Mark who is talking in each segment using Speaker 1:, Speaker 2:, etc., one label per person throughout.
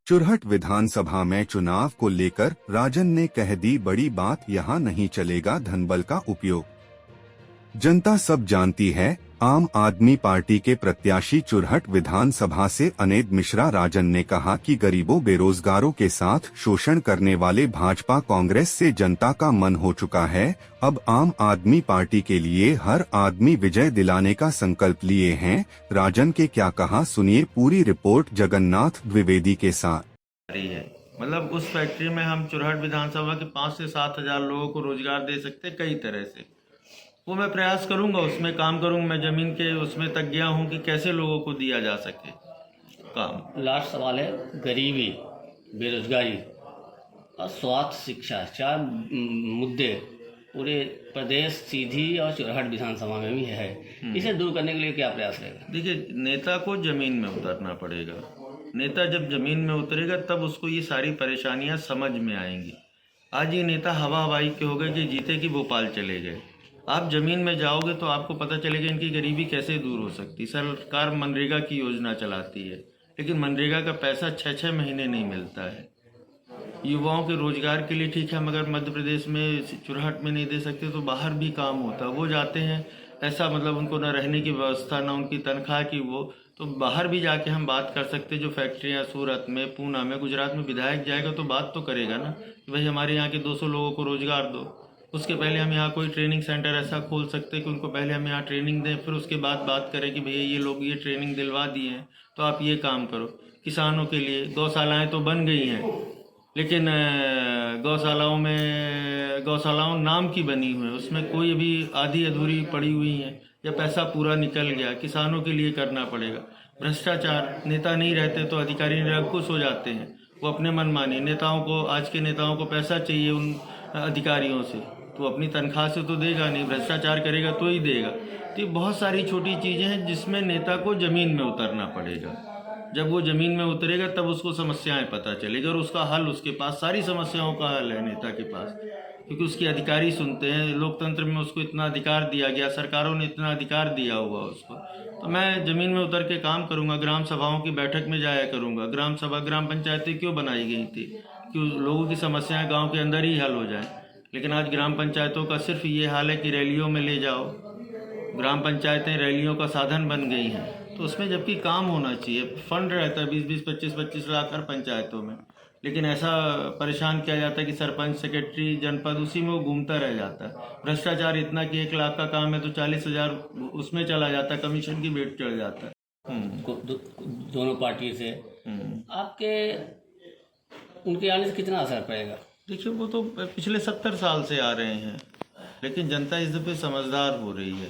Speaker 1: चुरहट विधानसभा में चुनाव को लेकर राजन ने कह दी बड़ी बात, यहां नहीं चलेगा धनबल का उपयोग। जनता सब जानती है। आम आदमी पार्टी के प्रत्याशी चुरहट विधानसभा से अनेक मिश्रा राजन ने कहा कि गरीबों बेरोजगारों के साथ शोषण करने वाले भाजपा कांग्रेस से जनता का मन हो चुका है। अब आम आदमी पार्टी के लिए हर आदमी विजय दिलाने का संकल्प लिए हैं। राजन के क्या कहा, सुनिए पूरी रिपोर्ट जगन्नाथ द्विवेदी के साथ।
Speaker 2: रही है मतलब उस फैक्ट्री में हम चुरहट विधानसभा के 5 से 7 हजार लोगों को रोजगार दे सकते कई तरह से। वो मैं प्रयास करूंगा, उसमें काम करूंगा। मैं जमीन के उसमें तक गया हूं कि कैसे लोगों को दिया जा सके काम।
Speaker 3: लास्ट सवाल है, गरीबी, बेरोजगारी और स्वास्थ्य शिक्षा, 4 मुद्दे पूरे प्रदेश सीधी और चुरहट विधानसभा में भी है। इसे दूर करने के लिए क्या प्रयास रहेगा?
Speaker 2: देखिए, नेता को जमीन में उतरना पड़ेगा। नेता जब जमीन में उतरेगा तब उसको ये सारी परेशानियां समझ में आएंगी। आज ये नेता हवा हवाई के हो गए कि जीते कि भोपाल चले गए। आप जमीन में जाओगे तो आपको पता चलेगा इनकी गरीबी कैसे दूर हो सकती। सरकार मनरेगा की योजना चलाती है, लेकिन मनरेगा का पैसा 6-6 महीने नहीं मिलता है। युवाओं के रोजगार के लिए ठीक है, मगर मध्य प्रदेश में चुरहट में नहीं दे सकते तो बाहर भी काम होता है। वो जाते हैं, ऐसा मतलब उनको न रहने की व्यवस्था, न उनकी तनख्वाह की, वो तो बाहर भी जाके हम बात कर सकते। जो फैक्ट्रियाँ सूरत में, पूना में, गुजरात में विधायक जाएगा तो बात तो करेगा ना कि भाई हमारे यहाँ के 200 लोगों को रोजगार दो। उसके पहले हम यहाँ कोई ट्रेनिंग सेंटर ऐसा खोल सकते हैं कि उनको पहले हम यहाँ ट्रेनिंग दें, फिर उसके बाद बात करें कि भैया ये लोग ये ट्रेनिंग दिलवा दिए हैं तो आप ये काम करो। किसानों के लिए गौशालाएँ तो बन गई हैं, लेकिन गौशालाओं नाम की बनी हुई है, उसमें कोई अभी आधी अधूरी पड़ी हुई हैं या पैसा पूरा निकल गया। किसानों के लिए करना पड़ेगा। भ्रष्टाचार, नेता नहीं रहते तो अधिकारी निरंकुश हो जाते हैं, वो अपने मनमानी। नेताओं को, आज के नेताओं को पैसा चाहिए उन अधिकारियों से, तो अपनी तनख्वाह से तो देगा नहीं, भ्रष्टाचार करेगा तो ही देगा। तो ये बहुत सारी छोटी चीज़ें हैं जिसमें नेता को ज़मीन में उतरना पड़ेगा। जब वो ज़मीन में उतरेगा तब उसको समस्याएं पता चलेगी और उसका हल उसके पास, सारी समस्याओं का हल है नेता के पास, क्योंकि उसके अधिकारी सुनते हैं। लोकतंत्र में उसको इतना अधिकार दिया गया, सरकारों ने इतना अधिकार दिया हुआ उसको। तो मैं ज़मीन में उतर के काम करूँगा, ग्राम सभाओं की बैठक में जाया करूँगा। ग्राम सभा, ग्राम पंचायतें क्यों बनाई गई थी कि लोगों की समस्याएँ गाँव के अंदर ही हल हो जाएँ। लेकिन आज ग्राम पंचायतों का सिर्फ ये हाल है कि रैलियों में ले जाओ। ग्राम पंचायतें रैलियों का साधन बन गई हैं, तो उसमें जबकि काम होना चाहिए। फंड रहता है 20-20, 25-25 लाख हर पंचायतों में, लेकिन ऐसा परेशान किया जाता है कि सरपंच, सेक्रेटरी, जनपद उसी में वो घूमता रह जाता है। भ्रष्टाचार इतना कि 1 लाख का काम है तो 40,000 उसमें चला जाता है, कमीशन की वेट चढ़ जाता है।
Speaker 3: दोनों पार्टी से आपके उनके आने से कितना असर पड़ेगा?
Speaker 2: देखिए, वो तो पिछले 70 साल से आ रहे हैं, लेकिन जनता इस दफे समझदार हो रही है।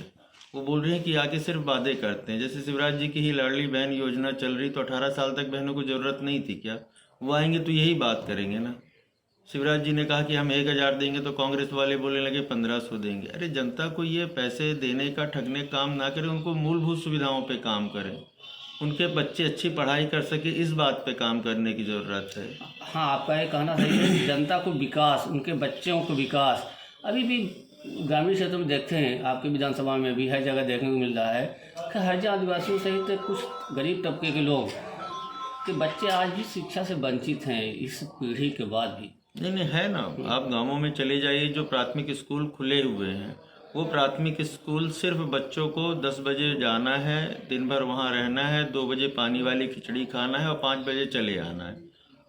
Speaker 2: वो बोल रही है कि आके सिर्फ वादे करते हैं। जैसे शिवराज जी की ही लाडली बहन योजना चल रही, तो 18 साल तक बहनों को ज़रूरत नहीं थी क्या? वो आएंगे तो यही बात करेंगे ना। शिवराज जी ने कहा कि हम 1,000 देंगे तो कांग्रेस वाले बोलने लगे 1500 देंगे। अरे जनता को ये पैसे देने का, ठगने काम ना करें, उनको मूलभूत सुविधाओं पे काम करें, उनके बच्चे अच्छी पढ़ाई कर सके, इस बात पे काम करने की ज़रूरत है।
Speaker 3: हाँ, आपका ये कहना सही है। जनता को विकास, उनके बच्चों को विकास, अभी भी ग्रामीण क्षेत्र में देखते हैं, आपके विधानसभा में भी हर जगह देखने को मिल रहा है कि हर आदिवासियों सहित कुछ गरीब तबके के लोग के बच्चे आज भी शिक्षा से वंचित हैं, इस पीढ़ी के बाद भी।
Speaker 2: नहीं है ना। आप गांवों में चले जाइए, जो प्राथमिक स्कूल खुले हुए हैं, वो प्राथमिक स्कूल सिर्फ बच्चों को 10 बजे जाना है, दिन भर वहाँ रहना है, 2 बजे पानी वाली खिचड़ी खाना है और 5 बजे चले आना है।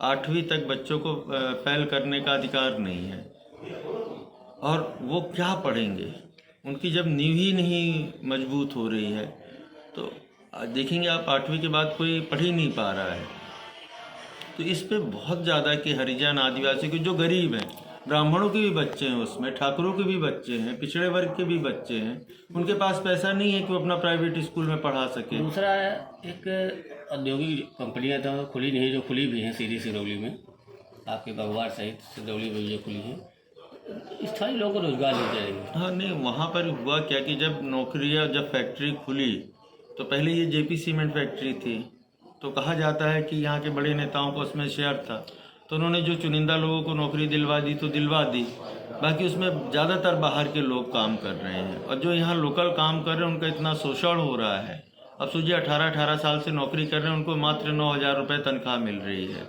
Speaker 2: 8वीं तक बच्चों को फेल करने का अधिकार नहीं है। और वो क्या पढ़ेंगे? उनकी जब नींव ही नहीं मजबूत हो रही है तो देखेंगे आप 8वीं के बाद कोई पढ़ ही नहीं पा रहा है। तो इस पे बहुत ज़्यादा कि हरिजन, आदिवासी के जो गरीब हैं, ब्राह्मणों के भी बच्चे हैं उसमें, ठाकुरों के भी बच्चे हैं, पिछड़े वर्ग के भी बच्चे हैं, उनके पास पैसा नहीं है कि वो अपना प्राइवेट स्कूल में पढ़ा सके।
Speaker 3: दूसरा, एक औद्योगिक कंपनियाँ तो खुली नहीं, जो खुली भी हैं सीधी सिरौली में, आपके बगवार सहित सिरौली में ये खुली हैं, स्थानीय लोगों को रोजगार नहीं जाएंगे।
Speaker 2: हाँ नहीं, वहाँ पर हुआ क्या कि जब नौकरियाँ, जब फैक्ट्री खुली तो पहले ये जेपी सीमेंट फैक्ट्री थी, तो कहा जाता है कि यहाँ के बड़े नेताओं को उसमें शेयर था, तो उन्होंने जो चुनिंदा लोगों को नौकरी दिलवा दी तो दिलवा दी, बाकी उसमें ज़्यादातर बाहर के लोग काम कर रहे हैं और जो यहाँ लोकल काम कर रहे हैं उनका इतना शोषण हो रहा है। अब सोचिए 18-18 साल से नौकरी कर रहे हैं, उनको मात्र 9,000 रुपये तनख्वाह मिल रही है।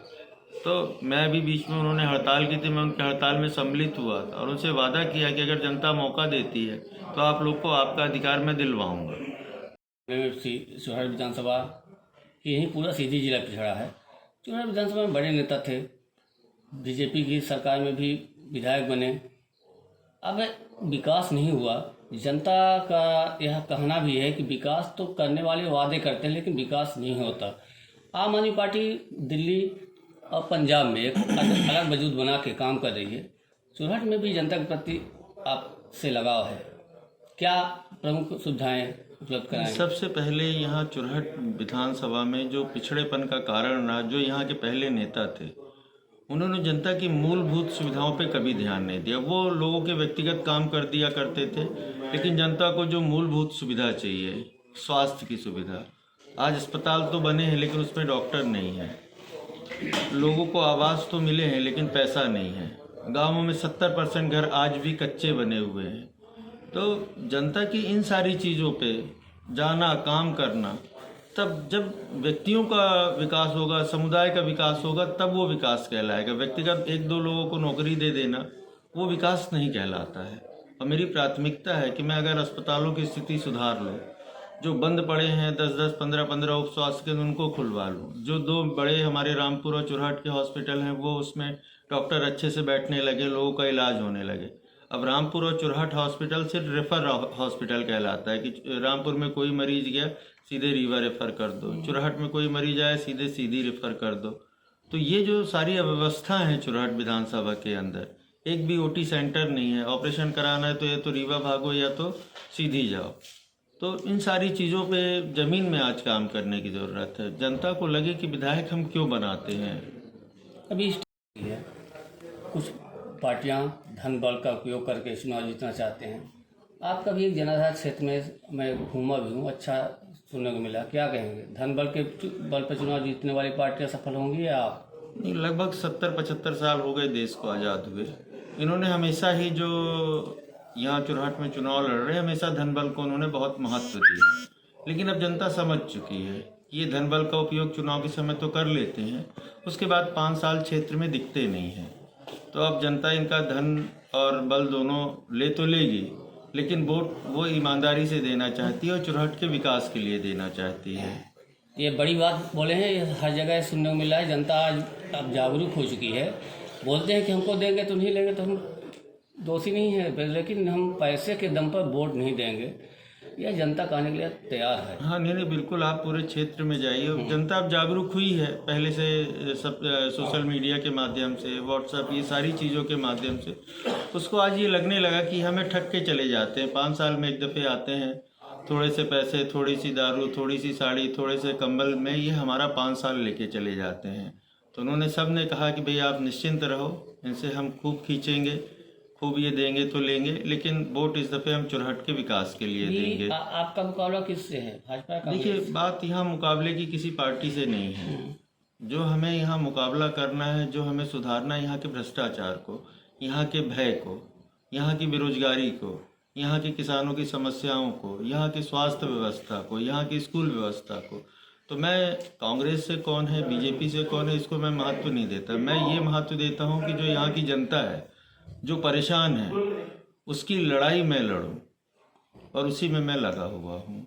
Speaker 2: तो मैं भी बीच में उन्होंने हड़ताल की थी, मैं उनकी हड़ताल में सम्मिलित हुआ था और उनसे वादा किया कि अगर जनता मौका देती है तो आप लोग को आपका अधिकार मैं दिलवाऊंगा।
Speaker 3: चुरहट विधानसभा यही पूरा सीधी जिला पिछड़ा है। चुरहट विधानसभा में बड़े नेता थे, बीजेपी की सरकार में भी विधायक बने। अब विकास नहीं हुआ। जनता का यह कहना भी है कि विकास तो करने वाले वादे करते हैं लेकिन विकास नहीं होता। आम आदमी पार्टी दिल्ली और पंजाब में एक अलग वजूद बना के काम कर रही है। चुरहट में भी जनता के प्रति आपसे लगाव है, क्या प्रमुख सुविधाएं उपलब्ध कराएंगे?
Speaker 2: सबसे पहले यहाँ चुरहट विधानसभा में जो पिछड़ेपन का कारण रहा, जो यहाँ के पहले नेता थे, उन्होंने जनता की मूलभूत सुविधाओं पे कभी ध्यान नहीं दिया। वो लोगों के व्यक्तिगत काम कर दिया करते थे, लेकिन जनता को जो मूलभूत सुविधा चाहिए, स्वास्थ्य की सुविधा, आज अस्पताल तो बने हैं लेकिन उसमें डॉक्टर नहीं है। लोगों को आवास तो मिले हैं लेकिन पैसा नहीं है। गाँवों में 70% घर आज भी कच्चे बने हुए हैं। तो जनता की इन सारी चीज़ों पे जाना, काम करना, तब जब व्यक्तियों का विकास होगा, समुदाय का विकास होगा, तब वो विकास कहलाएगा। व्यक्तिगत एक दो लोगों को नौकरी दे देना वो विकास नहीं कहलाता है। और मेरी प्राथमिकता है कि मैं अगर अस्पतालों की स्थिति सुधार लूँ, जो बंद पड़े हैं 10-10, 15-15 उप स्वास्थ्य केंद्र उनको खुलवा लूँ, जो 2 बड़े हमारे रामपुर और चुरहट के हॉस्पिटल हैं वो उसमें डॉक्टर अच्छे से बैठने लगे, लोगों का इलाज होने लगे। अब रामपुर और चुरहट हॉस्पिटल सिर्फ रेफर हॉस्पिटल कहलाता है कि रामपुर में कोई मरीज गया सीधे रीवा रेफर कर दो, चुरहट में कोई मरीज आया सीधे सीधी रेफर कर दो। तो ये जो सारी अव्यवस्था है चुरहट विधानसभा के अंदर, एक भी ओटी सेंटर नहीं है। ऑपरेशन कराना है तो या तो रीवा भागो या तो सीधी जाओ। तो इन सारी चीज़ों पे ज़मीन में आज काम करने की ज़रूरत है। जनता को लगे कि विधायक हम क्यों बनाते हैं।
Speaker 3: अभी कुछ पार्टियां धन बल का उपयोग करके चुनाव जीतना चाहते हैं। आपका भी एक जनाधार क्षेत्र में मैं घूमा भी हूँ, अच्छा सुनने को मिला, क्या कहेंगे? धन बल के बल पर चुनाव जीतने वाली पार्टियां सफल होंगी या आप?
Speaker 2: लगभग 70-75 साल हो गए देश को आज़ाद हुए। इन्होंने हमेशा ही जो यहाँ चुरहट में चुनाव लड़ रहे हैं, हमेशा धन बल को उन्होंने बहुत महत्व दिया। लेकिन अब जनता समझ चुकी है ये धन बल का उपयोग चुनाव के समय तो कर लेते हैं, उसके बाद 5 साल क्षेत्र में दिखते नहीं हैं। तो अब जनता इनका धन और बल दोनों ले तो लेगी, लेकिन वोट वो ईमानदारी से देना चाहती है और चुरहट के विकास के लिए देना चाहती है।
Speaker 3: ये बड़ी बात बोले हैं, ये हर जगह सुनने को मिला है। जनता आज अब जागरूक हो चुकी है। बोलते हैं कि हमको देंगे तो नहीं लेंगे, तो हम दोषी नहीं है, लेकिन हम पैसे के दम पर वोट नहीं देंगे, यह जनता कहने के लिए तैयार है।
Speaker 2: हाँ, नहीं, बिल्कुल आप पूरे क्षेत्र में जाइए। जनता अब जागरूक हुई है पहले से, सब सोशल मीडिया के माध्यम से, व्हाट्सएप, ये सारी चीज़ों के माध्यम से। उसको आज ये लगने लगा कि हमें ठग के चले जाते हैं। 5 साल में एक दफ़े आते हैं, थोड़े से पैसे, थोड़ी सी दारू, थोड़ी सी साड़ी, थोड़े से कंबल में ये हमारा 5 साल लेके चले जाते हैं। तो उन्होंने सब ने कहा कि भाई आप निश्चिंत रहो, इनसे हम खूब खींचेंगे, खूब ये देंगे तो लेंगे, लेकिन वोट इस दफ़े हम चुरहट के विकास के लिए देंगे।
Speaker 3: आपका मुकाबला किससे है? भाजपा का?
Speaker 2: देखिए, बात यहाँ मुकाबले की किसी पार्टी से नहीं है। जो हमें यहाँ मुकाबला करना है, जो हमें सुधारना है, यहाँ के भ्रष्टाचार को, यहाँ के भय को, यहाँ की बेरोजगारी को, यहाँ के किसानों की समस्याओं को, यहाँ की स्वास्थ्य व्यवस्था को, यहाँ की स्कूल व्यवस्था को। तो मैं कांग्रेस से कौन है, बीजेपी से कौन है, इसको मैं महत्व नहीं देता। मैं ये महत्व देता हूँ कि जो यहाँ की जनता है, जो परेशान है, उसकी लड़ाई मैं लड़ूं, और उसी में मैं लगा हुआ हूँ।